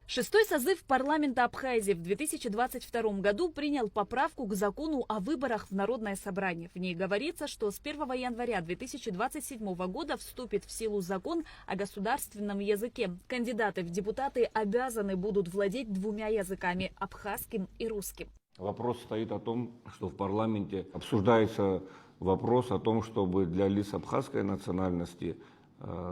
Шестой созыв парламента Абхазии в 2022 году принял поправку к закону о выборах в Народное собрание. В ней говорится, что с 1 января 2027 года вступит в силу закон о государственном языке. Кандидаты в депутаты обязаны будут владеть двумя языками – абхазским и русским. Вопрос стоит о том, что в парламенте обсуждается вопрос о том, чтобы для лиц абхазской национальности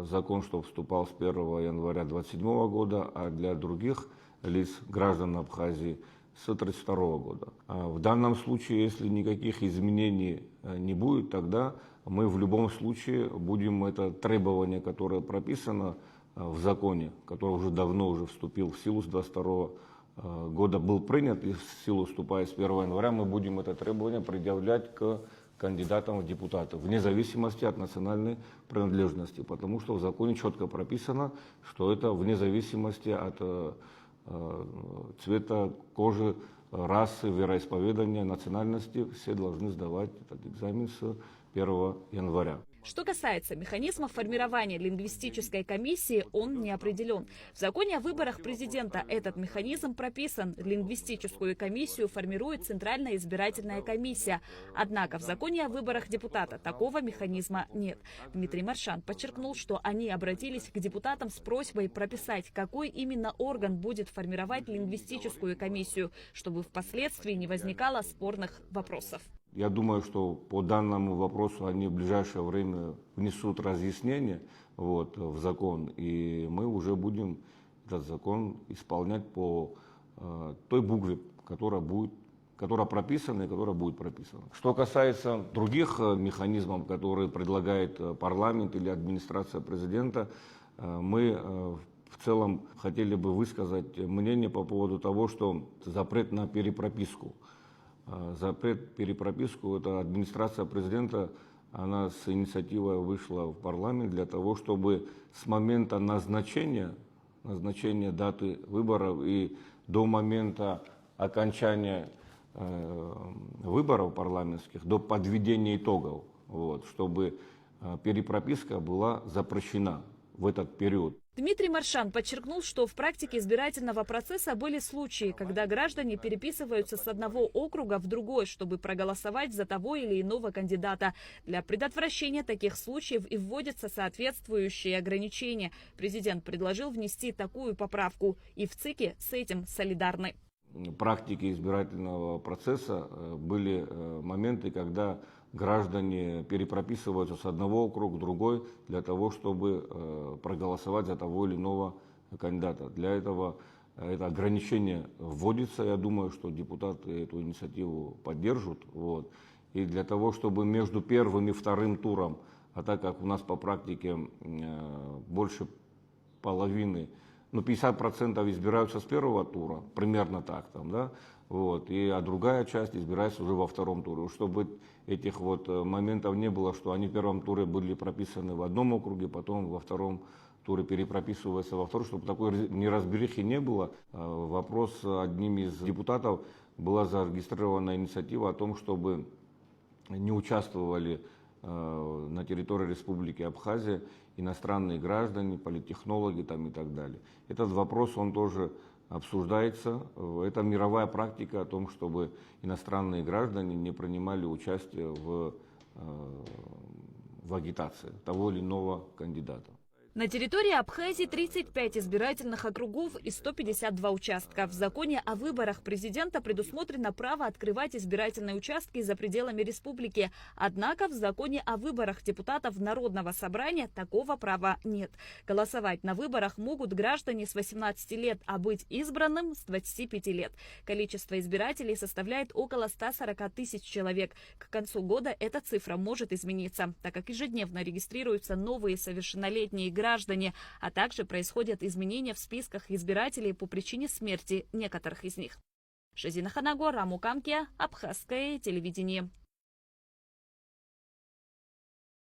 закон, что вступал с 1 января 2027 года, а для других лиц, граждан Абхазии, с 1932 года. В данном случае, если никаких изменений не будет, тогда мы в любом случае будем это требование, которое прописано в законе, который уже давно вступил в силу с 1922 года, был принят и в силу вступает с 1 января, мы будем это требование предъявлять к кандидатам в депутаты, вне зависимости от национальной принадлежности, потому что в законе четко прописано, что это вне зависимости от цвета кожи, расы, вероисповедания, национальности, все должны сдавать этот экзамен с 1 января. Что касается механизма формирования лингвистической комиссии, он не определен. В законе о выборах президента этот механизм прописан. Лингвистическую комиссию формирует Центральная избирательная комиссия. Однако в законе о выборах депутата такого механизма нет. Дмитрий Маршан подчеркнул, что они обратились к депутатам с просьбой прописать, какой именно орган будет формировать лингвистическую комиссию, чтобы впоследствии не возникало спорных вопросов. Я думаю, что по данному вопросу они в ближайшее время внесут разъяснения в закон, и мы уже будем этот закон исполнять по той букве, которая прописана и которая будет прописана. Что касается других механизмов, которые предлагает парламент или администрация президента, мы в целом хотели бы высказать мнение по поводу того, что запрет на перепрописку. Запрет перепрописку, это администрация президента, она с инициативой вышла в парламент для того, чтобы с момента назначения даты выборов и до момента окончания выборов парламентских, до подведения итогов, чтобы перепрописка была запрещена в этот период. Дмитрий Маршан подчеркнул, что в практике избирательного процесса были случаи, когда граждане переписываются с одного округа в другой, чтобы проголосовать за того или иного кандидата. Для предотвращения таких случаев и вводятся соответствующие ограничения. Президент предложил внести такую поправку, и в ЦИКе с этим солидарны. В практике избирательного процесса были моменты, когда граждане перепрописываются с одного округа в другой для того, чтобы проголосовать за того или иного кандидата. Для этого это ограничение вводится. Я думаю, что депутаты эту инициативу поддержат. И для того, чтобы между первым и вторым туром, а так как у нас по практике больше половины, 50% избираются с первого тура, примерно так а другая часть избирается уже во втором туре. Чтобы этих моментов не было, что они в первом туре были прописаны в одном округе, потом во втором туре перепрописываются во втором, чтобы такой неразберихи не было. Вопрос одним из депутатов была зарегистрирована инициатива о том, чтобы не участвовали на территории Республики Абхазия иностранные граждане, политтехнологи и так далее. Этот вопрос, он тоже обсуждается. Это мировая практика о том, чтобы иностранные граждане не принимали участие в агитации того или иного кандидата. На территории Абхазии 35 избирательных округов и 152 участка. В законе о выборах президента предусмотрено право открывать избирательные участки за пределами республики. Однако в законе о выборах депутатов Народного собрания такого права нет. Голосовать на выборах могут граждане с 18 лет, а быть избранным с 25 лет. Количество избирателей составляет около 140 тысяч человек. К концу года эта цифра может измениться, так как ежедневно регистрируются новые совершеннолетние граждане, а также происходят изменения в списках избирателей по причине смерти некоторых из них. Шазина Ханагор, Раму Камкия, Абхазское телевидение.